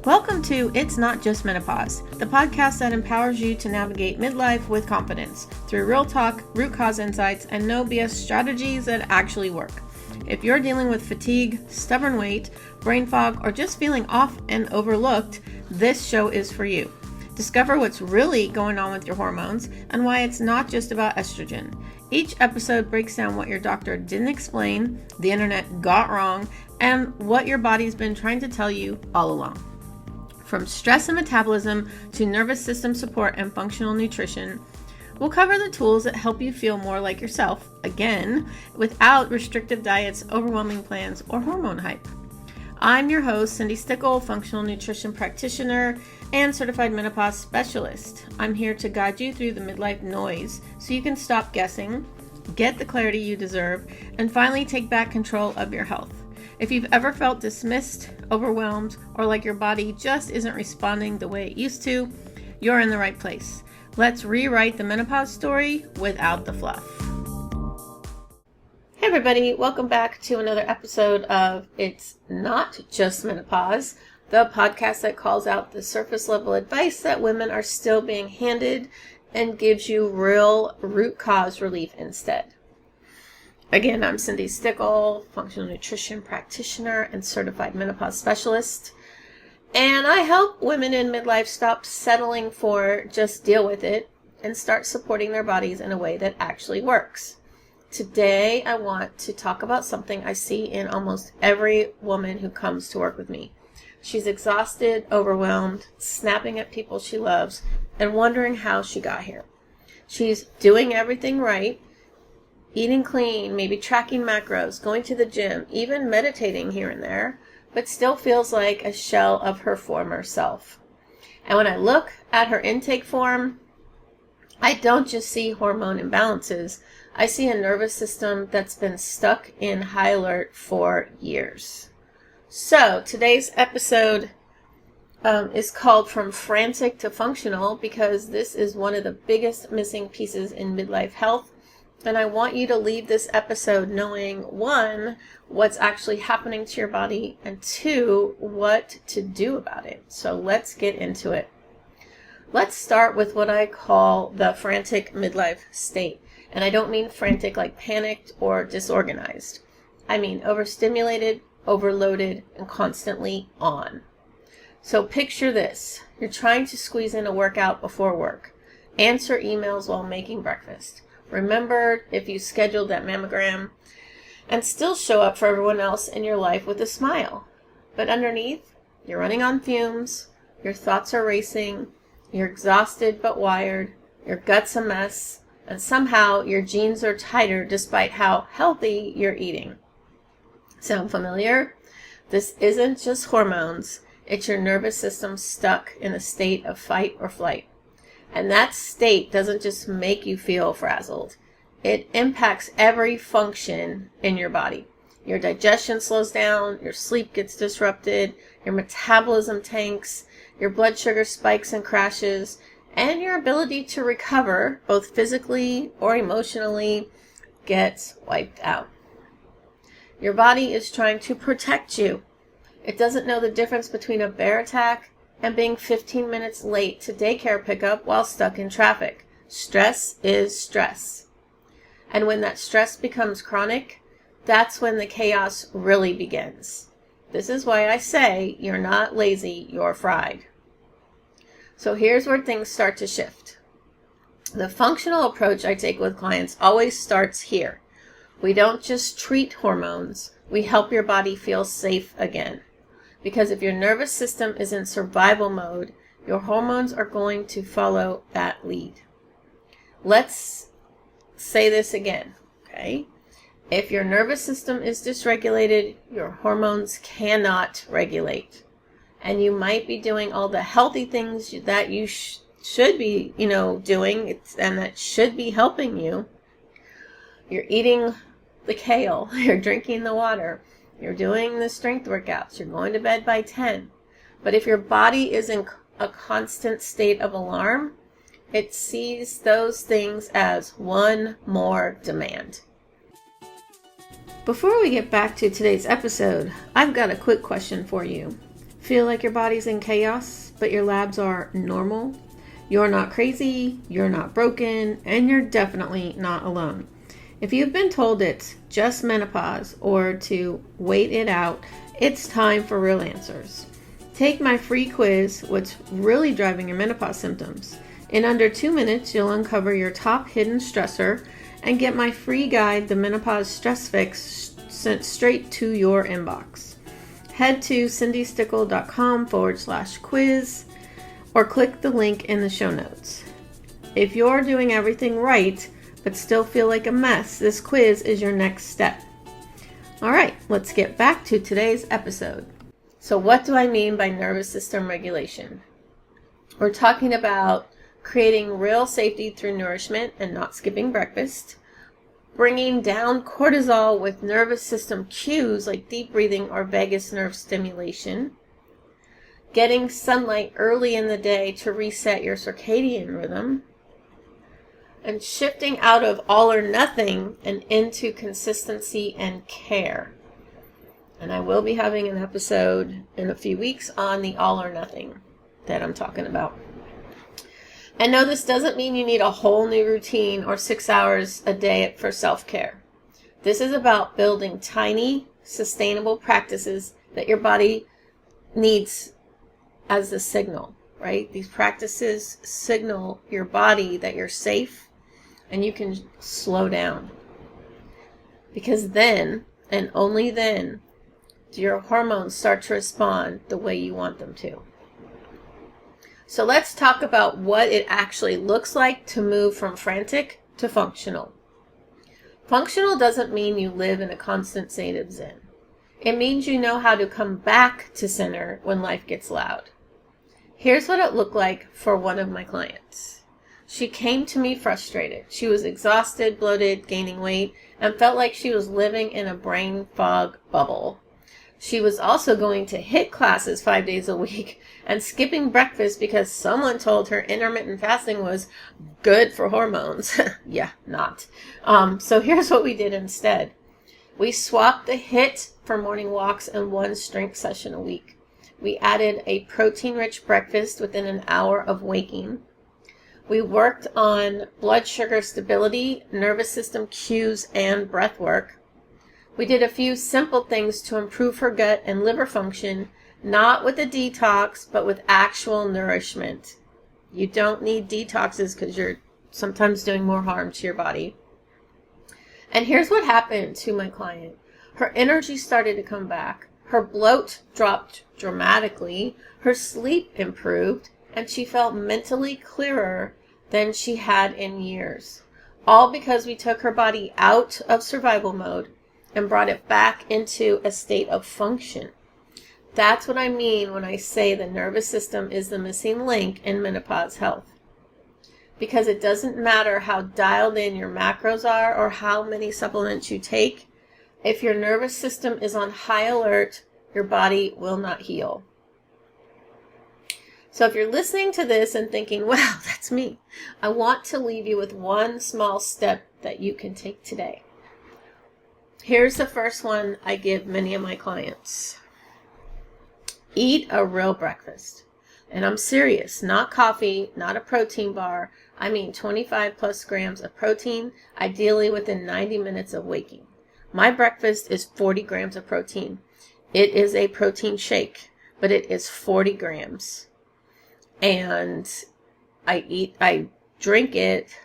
Welcome to It's Not Just Menopause, the podcast that empowers you to navigate midlife with confidence through real talk, root cause insights, and no BS strategies that actually work. If you're dealing with fatigue, stubborn weight, brain fog, or just feeling off and overlooked, this show is for you. Discover what's really going on with your hormones and why it's not just about estrogen. Each episode breaks down what your doctor didn't explain, the internet got wrong, and what your body's been trying to tell you all along. From stress and metabolism to nervous system support and functional nutrition, we'll cover the tools that help you feel more like yourself, again, without restrictive diets, overwhelming plans, or hormone hype. I'm your host, Cindi, functional nutrition practitioner and certified menopause specialist. I'm here to guide you through the midlife noise so you can stop guessing, get the clarity you deserve, and finally take back control of your health. If you've ever felt dismissed, overwhelmed, or like your body just isn't responding the way it used to, you're in the right place. Let's rewrite the menopause story without the fluff. Hey everybody, welcome back to another episode of It's Not Just Menopause, the podcast that calls out the surface level advice that women are still being handed and gives you real root cause relief instead. Again, I'm Cindi, functional nutrition practitioner and certified menopause specialist. And I help women in midlife stop settling for just deal with it and start supporting their bodies in a way that actually works. Today, I want to talk about something I see in almost every woman who comes to work with me. She's exhausted, overwhelmed, snapping at people she loves, and wondering how she got here. She's doing everything right, eating clean, maybe tracking macros, going to the gym, even meditating here and there, but still feels like a shell of her former self. And when I look at her intake form, I don't just see hormone imbalances. I see a nervous system that's been stuck in high alert for years. So today's episode is called From Frantic to Functional because this is one of the biggest missing pieces in midlife health. And I want you to leave this episode knowing, one, what's actually happening to your body, and two, what to do about it. So let's get into it. Let's start with what I call the frantic midlife state. And I don't mean frantic like panicked or disorganized. I mean overstimulated, overloaded, and constantly on. So picture this. You're trying to squeeze in a workout before work. Answer emails while making breakfast. Remember if you scheduled that mammogram, and still show up for everyone else in your life with a smile. But underneath, you're running on fumes, your thoughts are racing, you're exhausted but wired, your gut's a mess, and somehow your jeans are tighter despite how healthy you're eating. Sound familiar? This isn't just hormones, it's your nervous system stuck in a state of fight or flight. And that state doesn't just make you feel frazzled. It impacts every function in your body. Your digestion slows down, your sleep gets disrupted, your metabolism tanks, your blood sugar spikes and crashes, and your ability to recover, both physically or emotionally, gets wiped out. Your body is trying to protect you. It doesn't know the difference between a bear attack and being 15 minutes late to daycare pickup while stuck in traffic. Stress is stress. And when that stress becomes chronic, that's when the chaos really begins. This is why I say you're not lazy, you're fried. So here's where things start to shift. The functional approach I take with clients always starts here. We don't just treat hormones, we help your body feel safe again. Because if your nervous system is in survival mode, your hormones are going to follow that lead. Let's say this again, okay? If your nervous system is dysregulated, your hormones cannot regulate. And you might be doing all the healthy things that you should be, doing, and that should be helping you. You're eating the kale, you're drinking the water, you're doing the strength workouts, you're going to bed by 10. But if your body is in a constant state of alarm, it sees those things as one more demand. Before we get back to today's episode, I've got a quick question for you. Feel like your body's in chaos, but your labs are normal? You're not crazy, you're not broken, and you're definitely not alone. If you've been told it's just menopause or to wait it out, it's time for real answers. Take my free quiz, What's Really Driving Your Menopause Symptoms. In under 2 minutes, you'll uncover your top hidden stressor and get my free guide, The Menopause Stress Fix, sent straight to your inbox. Head to cindystickle.com/quiz or click the link in the show notes. If you're doing everything right but still feel like a mess, this quiz is your next step. All right, let's get back to today's episode. So what do I mean by nervous system regulation? We're talking about creating real safety through nourishment and not skipping breakfast, bringing down cortisol with nervous system cues like deep breathing or vagus nerve stimulation, getting sunlight early in the day to reset your circadian rhythm, and shifting out of all or nothing and into consistency and care. And I will be having an episode in a few weeks on the all or nothing that I'm talking about. And no, this doesn't mean you need a whole new routine or 6 hours a day for self-care. This is about building tiny, sustainable practices that your body needs as a signal, right? These practices signal your body that you're safe and you can slow down. Because then, and only then, do your hormones start to respond the way you want them to. So let's talk about what it actually looks like to move from frantic to functional. Functional doesn't mean you live in a constant state of zen. It means you know how to come back to center when life gets loud. Here's what it looked like for one of my clients. She came to me frustrated. She was exhausted, bloated, gaining weight, and felt like she was living in a brain fog bubble. She was also going to HIIT classes 5 days a week and skipping breakfast because someone told her intermittent fasting was good for hormones. Yeah, not. So here's what we did instead. We swapped the HIIT for morning walks and one strength session a week. We added a protein-rich breakfast within an hour of waking. We worked on blood sugar stability, nervous system cues, and breath work. We did a few simple things to improve her gut and liver function, not with a detox, but with actual nourishment. You don't need detoxes because you're sometimes doing more harm to your body. And here's what happened to my client. Her energy started to come back. Her bloat dropped dramatically. Her sleep improved, and she felt mentally clearer than she had in years. All because we took her body out of survival mode and brought it back into a state of function. That's what I mean when I say the nervous system is the missing link in menopause health. Because it doesn't matter how dialed in your macros are or how many supplements you take. If your nervous system is on high alert, your body will not heal. So if you're listening to this and thinking, wow, that's me, I want to leave you with one small step that you can take today. Here's the first one I give many of my clients. Eat a real breakfast. And I'm serious, not coffee, not a protein bar. I mean 25 plus grams of protein, ideally within 90 minutes of waking. My breakfast is 40 grams of protein. It is a protein shake, but it is 40 grams. And I drink it.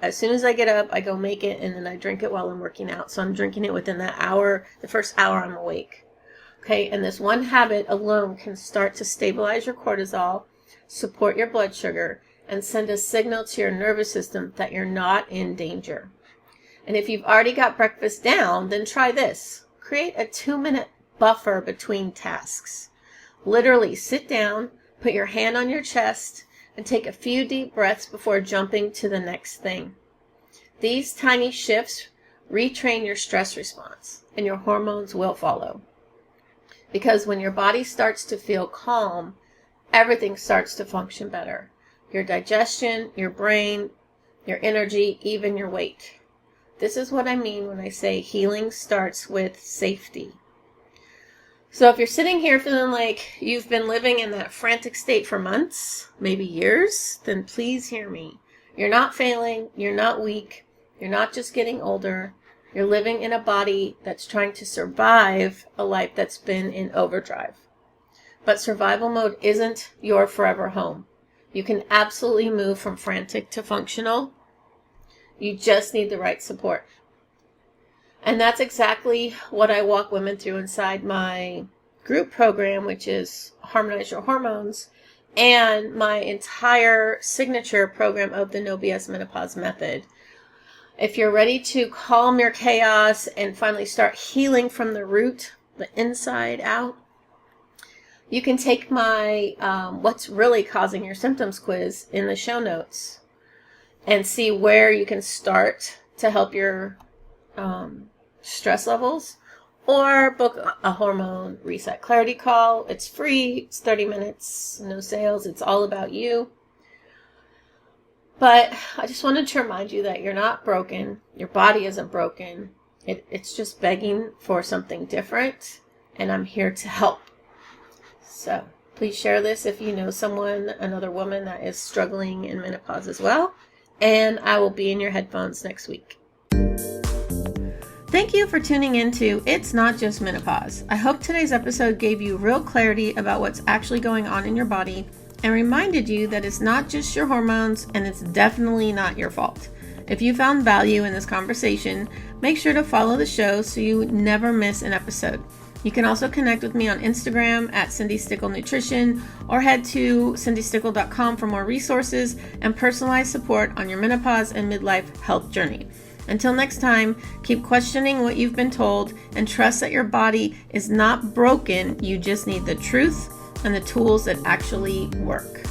As soon as I get up, I go make it, and then I drink it while I'm working out. So I'm drinking it within that hour, the first hour I'm awake. Okay, and this one habit alone can start to stabilize your cortisol, support your blood sugar, and send a signal to your nervous system that you're not in danger. And if you've already got breakfast down, then try this. Create a 2-minute buffer between tasks. Literally sit down, put your hand on your chest, and take a few deep breaths before jumping to the next thing. These tiny shifts retrain your stress response, and your hormones will follow. Because when your body starts to feel calm, everything starts to function better. Your digestion, your brain, your energy, even your weight. This is what I mean when I say healing starts with safety. So if you're sitting here feeling like you've been living in that frantic state for months, maybe years, then please hear me. You're not failing. You're not weak. You're not just getting older. You're living in a body that's trying to survive a life that's been in overdrive. But survival mode isn't your forever home. You can absolutely move from frantic to functional. You just need the right support. And that's exactly what I walk women through inside my group program, which is Harmonize Your Hormones, and my entire signature program of the No BS Menopause Method. If you're ready to calm your chaos and finally start healing from the root, the inside out, you can take my What's Really Causing Your Symptoms quiz in the show notes and see where you can start to help your stress levels, or book a hormone reset clarity call. It's free. It's 30 minutes, no sales. It's all about you. But I just wanted to remind you that you're not broken. Your body isn't broken. It's just begging for something different, and I'm here to help. So please share this if you know someone, another woman that is struggling in menopause as well. And I will be in your headphones next week. Thank you for tuning in to It's Not Just Menopause. I hope today's episode gave you real clarity about what's actually going on in your body and reminded you that it's not just your hormones and it's definitely not your fault. If you found value in this conversation, make sure to follow the show so you never miss an episode. You can also connect with me on Instagram at Cindi Stickle Nutrition, or head to cindystickle.com for more resources and personalized support on your menopause and midlife health journey. Until next time, keep questioning what you've been told and trust that your body is not broken. You just need the truth and the tools that actually work.